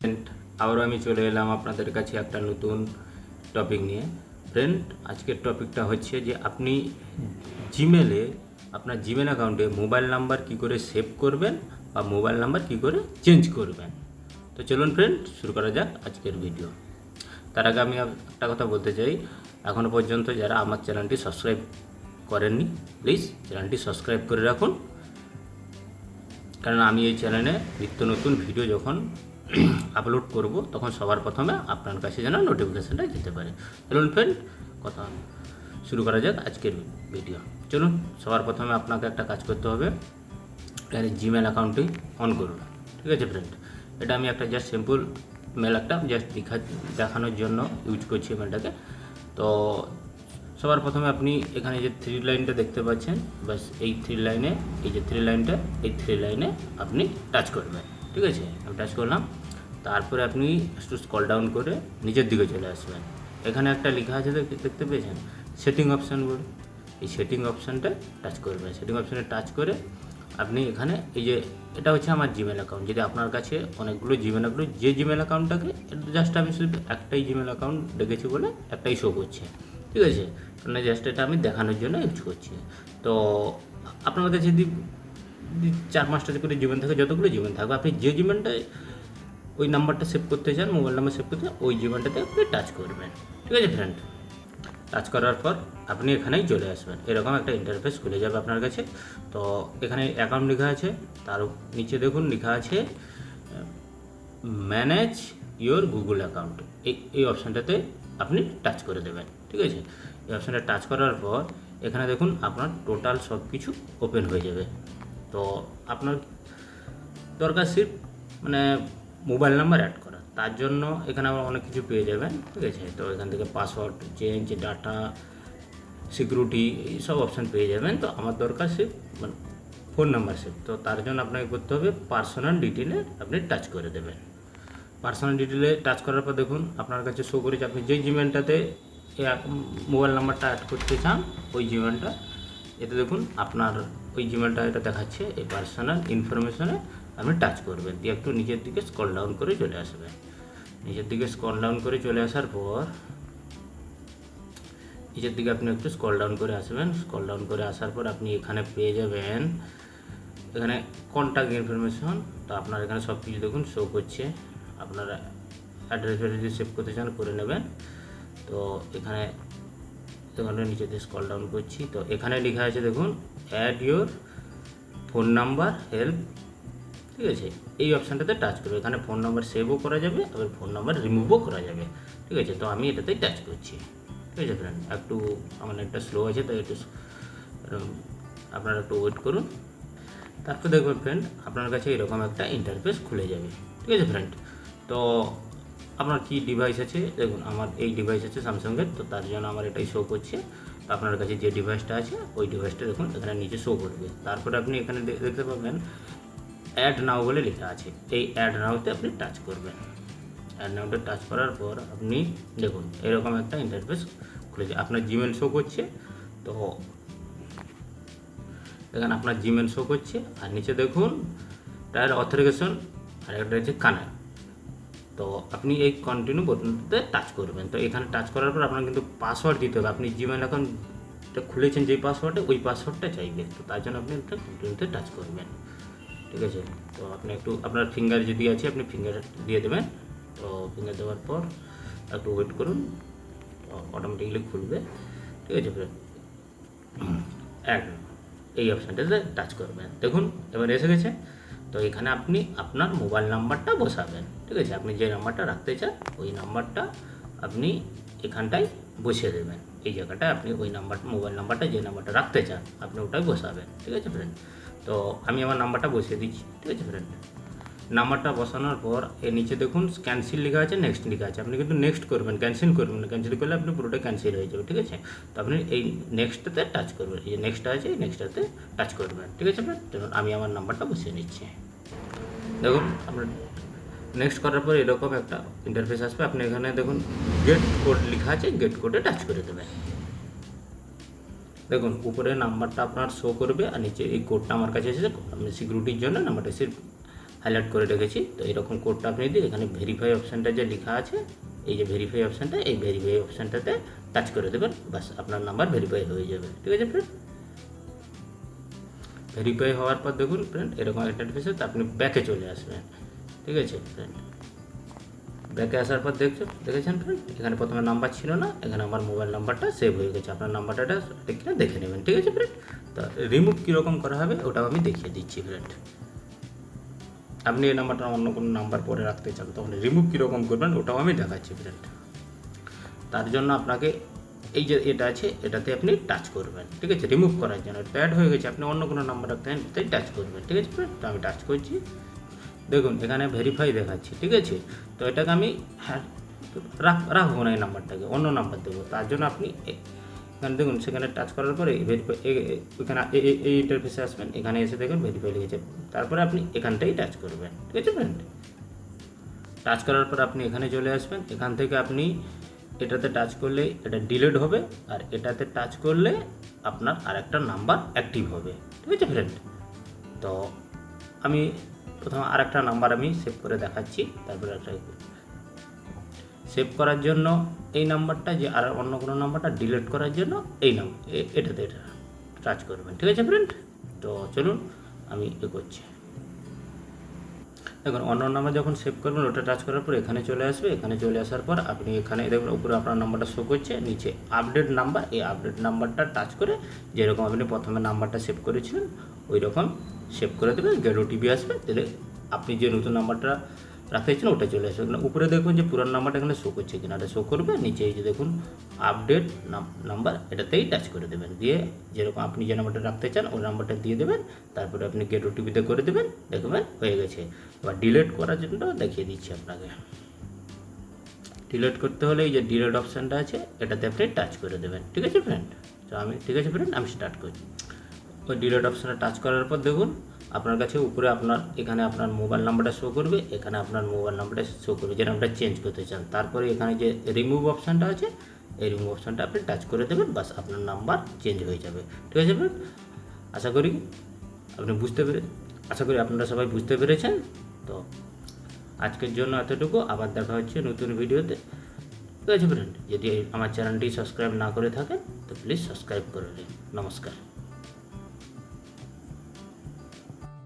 Friend, আবারও আমি চলে এলাম আপনাদের কাছে একটা নতুন টপিক নিয়ে। ফ্রেন্ড, আজকের টপিকটা হচ্ছে যে আপনি জিমেলে আপনার জিমেল অ্যাকাউন্টে মোবাইল নাম্বার কী করে সেভ করবেন বা মোবাইল নাম্বার কী করে চেঞ্জ করবেন। তো চলুন ফ্রেন্ড, শুরু করা যাক আজকের ভিডিও। তার আগে আমি একটা কথা বলতে চাই, এখনও পর্যন্ত যারা আমার চ্যানেলটি সাবস্ক্রাইব করেননি, প্লিজ চ্যানেলটি সাবস্ক্রাইব করে রাখুন, কারণ আমি এই চ্যানেলে নিত্য নতুন ভিডিও যখন আপলোড করব তখন সবার প্রথমে আপনার কাছে যেন নোটিফিকেশানটা যেতে পারে। চলুন ফ্রেন্ড, কথা শুরু করা যাক আজকের ভিডিও। চলুন, সবার প্রথমে আপনাকে একটা কাজ করতে হবে, এখানে জিমেল অ্যাকাউন্টটি অন করুন। ঠিক আছে ফ্রেন্ড, এটা আমি একটা জাস্ট সিম্পল মেল একটা জাস্ট দেখানোর জন্য ইউজ করছি মেলটাকে। তো সবার প্রথমে আপনি এখানে যে থ্রি লাইনটা দেখতে পাচ্ছেন, বাস এই থ্রি লাইনে, এই যে থ্রি লাইনটা, এই থ্রি লাইনে আপনি টাচ করবেন। ঠিক আছে, আমি টাচ করলাম। তারপরে আপনি একটু স্ক্রল ডাউন করে নিচের দিকে চলে আসবেন। এখানে একটা লেখা আছে দেখতে পেয়েছেন, সেটিং অপশান বলে। এই সেটিং অপশানটা টাচ করবেন। সেটিং অপশানে টাচ করে আপনি এখানে এই যে এটা হচ্ছে আমার জিমেল অ্যাকাউন্ট। যদি আপনার কাছে অনেকগুলো জিমেল অ্যাকাউন্ট, যে জিমেল অ্যাকাউন্টটাকে জাস্ট আমি শুধু একটাই জিমেল অ্যাকাউন্ট দেখেছি বলে একটাই শো করছে। ঠিক আছে, মানে জাস্ট এটা আমি দেখানোর জন্য ইউজ করছি। তো আপনার কাছে যদি 4-5টা করে জিমেল থাকে, যতগুলো জিমেল থাকবে, আপনি যে জিমেলটায় ওই নাম্বারটা সেভ করতে চান, মোবাইল নাম্বার সেভ করতে চান, ওই জিমেলটাতে আপনি টাচ করবেন। ঠিক আছে ফ্রেন্ড, টাচ করার পর আপনি এখানেই চলে আসবেন। এরকম একটা ইন্টারফেস খুলে যাবে আপনার কাছে। তো এখানে অ্যাকাউন্ট লেখা আছে, তার নিচে দেখুন লেখা আছে ম্যানেজ ইওর গুগল অ্যাকাউন্ট। এই অপশানটাতে আপনি টাচ করে দেবেন। ঠিক আছে, এই অপশানটা টাচ করার পর এখানে দেখুন আপনার টোটাল সব কিছু ওপেন হয়ে যাবে। তো আপনার দরকার সির্ফ মানে মোবাইল নাম্বার অ্যাড করা, তার জন্য এখানে আবার অনেক কিছু পেয়ে যাবেন। ঠিক আছে, তো এখান থেকে পাসওয়ার্ড চেঞ্জ, ডাটা সিকিউরিটি, এই সব অপশান পেয়ে যাবেন। তো আমার দরকার সির্ফ মানে ফোন নাম্বার সেভ। তো তার জন্য আপনাকে করতে হবে পার্সোনাল ডিটেলে আপনি টাচ করে দেবেন। পার্সোনাল ডিটেলে টাচ করার পর দেখুন আপনার কাছে শো করেছে আপনি যেই জিমেলটাতে মোবাইল নাম্বারটা অ্যাড করতে চান, ওই জিমেলটা এতে দেখুন আপনার ওই জিমেলটা এটা দেখাচ্ছে। এই পার্সোনাল ইনফরমেশনে আপনি টাচ করবেন, দিয়ে একটু নিচের দিকে স্ক্রল ডাউন করে চলে আসবেন। নিচের দিকে স্ক্রল ডাউন করে চলে আসার পর নিচের দিকে আপনি একটু স্ক্রল ডাউন করে আসবেন। স্ক্রল ডাউন করে আসার পর আপনি এখানে পেয়ে যাবেন এখানে কন্ট্যাক্ট ইনফরমেশন। তো আপনার এখানে সব কিছু দেখুন শো করছে। আপনারা অ্যাড্রেস যদি সেভ করতে চান করে নেবেন। তো এখানে নিচে দিয়ে স্ক্রল ডাউন করছি। তো এখানে লেখা আছে দেখুন add your phone number help. ঠিক আছে, এই অপশানটাতে টাচ করবে। এখানে ফোন নাম্বার সেভও করা যাবে, আবার ফোন নাম্বার রিমুভও করা যাবে। ঠিক আছে, তো আমি এটাতেই টাচ করছি। ঠিক আছে ফ্রেন্ড, একটু আমার নেটটা স্লো আছে, তাই একটু আপনারা একটু ওয়েট করুন। তারপর দেখবেন ফ্রেন্ড আপনার কাছে এরকম একটা ইন্টারফেস খুলে যাবে। ঠিক আছে ফ্রেন্ড, তো আপনার কি ডিভাইস আছে, দেখুন আমার এই ডিভাইস আছে স্যামসাংয়ের, তো তার জন্য আমার এটাই শো করছে। তো আপনার কাছে যে ডিভাইসটা আছে ওই ডিভাইসটা দেখুন এখানে নিচে শো করবে। তারপরে আপনি এখানে দেখতে পাবেন অ্যাড নাও বলে লেখা আছে। এই অ্যাড নাওতে আপনি টাচ করবেন। অ্যাড নাওতে টাচ করার পর আপনি দেখুন এরকম একটা ইন্টারফেস খুলেছে। আপনার জিমেল শো করছে। তো এখানে আপনার জিমেল শো করছে, আর নিচে দেখুন টায়ার অথেন্টিকেশন, আর একটা হচ্ছে কানেক্ট। তো আপনি এই কন্টিনিউ বোতামটাতে টাচ করবেন। তো এখানে টাচ করার পর আপনার কিন্তু পাসওয়ার্ড দিতে হবে। আপনি জিমেল অ্যাকাউন্টটা খুলেছেন যেই পাসওয়ার্ডে, ওই পাসওয়ার্ডটা চাইবে। তো তার জন্য আপনি একটা কন্টিনিউতে টাচ করবেন। ঠিক আছে, তো আপনি একটু আপনার ফিঙ্গার যদি আছে আপনি ফিঙ্গার দিয়ে দেবেন। তো ফিঙ্গার দেওয়ার পর একটু ওয়েট করুন, তো অটোমেটিকলি খুলবে। ঠিক আছে ফ্রেন্ড, অ্যাড এই অপশানটাতে টাচ করবেন। দেখুন এবার এসে গেছে। তো এখানে আপনি আপনার মোবাইল নাম্বারটা বসাবেন। ঠিক আছে, আপনি যে নাম্বারটা রাখতে চান ওই নাম্বারটা আপনি এখানটায় বসিয়ে দেবেন। এই জায়গাটায় আপনি ওই মোবাইল নাম্বারটা যে নাম্বারটা রাখতে চান আপনি ওটাই বসাবেন। ঠিক আছে ফ্রেন্ড, তো আমি আমার নাম্বারটা বসিয়ে দিচ্ছি। ঠিক আছে ফ্রেন্ড, নাম্বারটা বসানোর পর এর নিচে দেখুন ক্যান্সেল লেখা আছে, নেক্সট লেখা আছে। আপনি কিন্তু নেক্সট করবেন, ক্যান্সেল করবেন না। ক্যান্সেল করলে আপনি পুরোটা ক্যান্সেল হয়ে যাবে। ঠিক আছে, তো আপনি এই নেক্সটটাতে টাচ করবেন। এই যে নেক্সট আছে এই নেক্সটটাতে টাচ করবেন। ঠিক আছে ফ্রেন্ড, চলুন আমি আমার নাম্বারটা বসিয়ে নিচ্ছি। দেখুন আপনার নেক্সট করার পর এরকম একটা ইন্টারফেস আসবে। আপনি এখানে দেখুন গেট কোড লেখা আছে, গেট কোডে টাচ করে দেবেন। দেখুন উপরে নাম্বারটা আপনার শো করবে, আর নিচে এই কোডটা আমার কাছে এসেছে। আমি সিকিউরিটির জন্য নাম্বারটা হাইলাইট করে রেখেছি। তো এরকম কোডটা আপনি দিয়ে এখানে ভেরিফাই অপশানটা যে লেখা আছে, এই যে ভেরিফাই অপশানটা, এই ভেরিফাই অপশানটাতে টাচ করে দেবেন, বাস আপনার নাম্বার ভেরিফাই হয়ে যাবে। ঠিক আছে ফ্রেন্ড, ভেরিফাই হওয়ার পর দেখুন ফ্রেন্ড এরকম একটা ইন্টারফেসে, তো আপনি ব্যাকে চলে আসবেন। ঠিক আছে ফ্রেন্ড, ব্যাকে আসার পর দেখেছেন ফ্রেন্ড এখানে প্রথমে নাম্বার ছিল না, এখানে আমার মোবাইল নাম্বারটা সেভ হয়ে গেছে। আপনার নাম্বারটা ঠিক কিনা দেখে নেবেন। ঠিক আছে ফ্রেন্ড, তো রিমুভ কীরকম করা হবে ওটাও আমি দেখিয়ে দিচ্ছি ফ্রেন্ড। আপনি এই নাম্বারটা অন্য কোনো নাম্বার পরে রাখতে চান তখন রিমুভ কীরকম করবেন ওটাও আমি দেখাচ্ছি ফ্রেন্ড। তার জন্য আপনাকে এই যে এটা আছে এটাতে আপনি টাচ করবেন। ঠিক আছে, রিমুভ করার জন্য এটা অ্যাড হয়ে গেছে, আপনি অন্য কোনো নাম্বার রাখতে তাই টাচ করবেন। ঠিক আছে ফ্রেন্ড, তো আমি টাচ করছি, দেখুন এখানে ভেরিফাই দেখাচ্ছি। ঠিক আছে, তো এটাকে আমি রাখবো না, এই নাম্বারটাকে অন্য নাম্বার দেবো। তার জন্য আপনি এখানে দেখুন সেখানে টাচ করার পরে ভেরিফাই এখানে এই ইন্টারফেসে আসবেন, এখানে এসে দেখুন ভেরিফাই লিখেছে, তারপরে আপনি এখানটাই টাচ করবেন। ঠিক আছে ফ্রেন্ড, টাচ করার পর আপনি এখানে চলে আসবেন, এখান থেকে আপনি এটাতে টাচ করলে এটা ডিলিট হবে, আর এটাতে টাচ করলে আপনার আরেকটা নাম্বার অ্যাক্টিভ হবে। ঠিক আছে ফ্রেন্ড, তো আমি প্রথমে আরেকটা নাম্বার আমি সেভ করে দেখাচ্ছি, তারপরে একটা সেভ করার জন্য এই নাম্বারটা, যে আর অন্য কোনো নাম্বারটা ডিলিট করার জন্য এই এটাতে টাচ করবেন। ঠিক আছে ফ্রেন্ড, তো চলুন আমি করছি। দেখুন অন্য নাম্বার যখন সেভ করবেন ওটা টাচ করার পর এখানে চলে আসবে, এখানে চলে আসার পর আপনি এখানে দেখুন উপরে আপনার নাম্বারটা শো করছে, নিচে আপডেট নাম্বার, এই আপডেট নাম্বারটা টাচ করে যেরকম আপনি প্রথমে নাম্বারটা সেভ করেছিলেন ওই রকম সেভ করে দেবেন, গেট ওটিপি আসবে, তাহলে আপনি যে নতুন নাম্বারটা রাখতেছেন ওটা চলে আসবে। উপরে দেখুন যে পুরান নাম্বারটা এখানে শো করছে কিনা, এটা শো করবে, নিচে এই যে দেখুন আপডেট নাম্বার এটাতেই টাচ করে দেবেন, দিয়ে যেরকম আপনি যে নাম্বারটা রাখতে চান ওই নাম্বারটা দিয়ে দেবেন, তারপরে আপনি গেট ওটিপিতে করে দেবেন, দেখবেন হয়ে গেছে। এবার ডিলিট করার জন্য দেখিয়ে দিচ্ছি আপনাকে। ডিলিট করতে হলে এই যে ডিলিট অপশানটা আছে এটাতে আপনি টাচ করে দেবেন। ঠিক আছে ফ্রেন্ড, তো ঠিক আছে ফ্রেন্ড আমি স্টার্ট করছি। ওই ডিলিট অপশানে টাচ করার পর দেখুন আপনার কাছে উপরে আপনার এখানে আপনার মোবাইল নাম্বারটা শো করবে, এখানে আপনার মোবাইল নাম্বারটা শো করবে যে নাম্বারটা চেঞ্জ করতে চান, তারপরে এখানে যে রিমুভ অপশানটা আছে এই রিমুভ অপশানটা আপনি টাচ করে দেবেন, বাস আপনার নাম্বার চেঞ্জ হয়ে যাবে। ঠিক আছে ফ্রেন্ড, আশা করি আপনারা সবাই বুঝতে পেরেছেন। তো আজকের জন্য এতটুকু, আবার দেখা হচ্ছে নতুন ভিডিওতে। ঠিক আছে ফ্রেন্ড, যদি আমার চ্যানেলটি সাবস্ক্রাইব না করে থাকেন তো প্লিজ সাবস্ক্রাইব করে নিন। নমস্কার।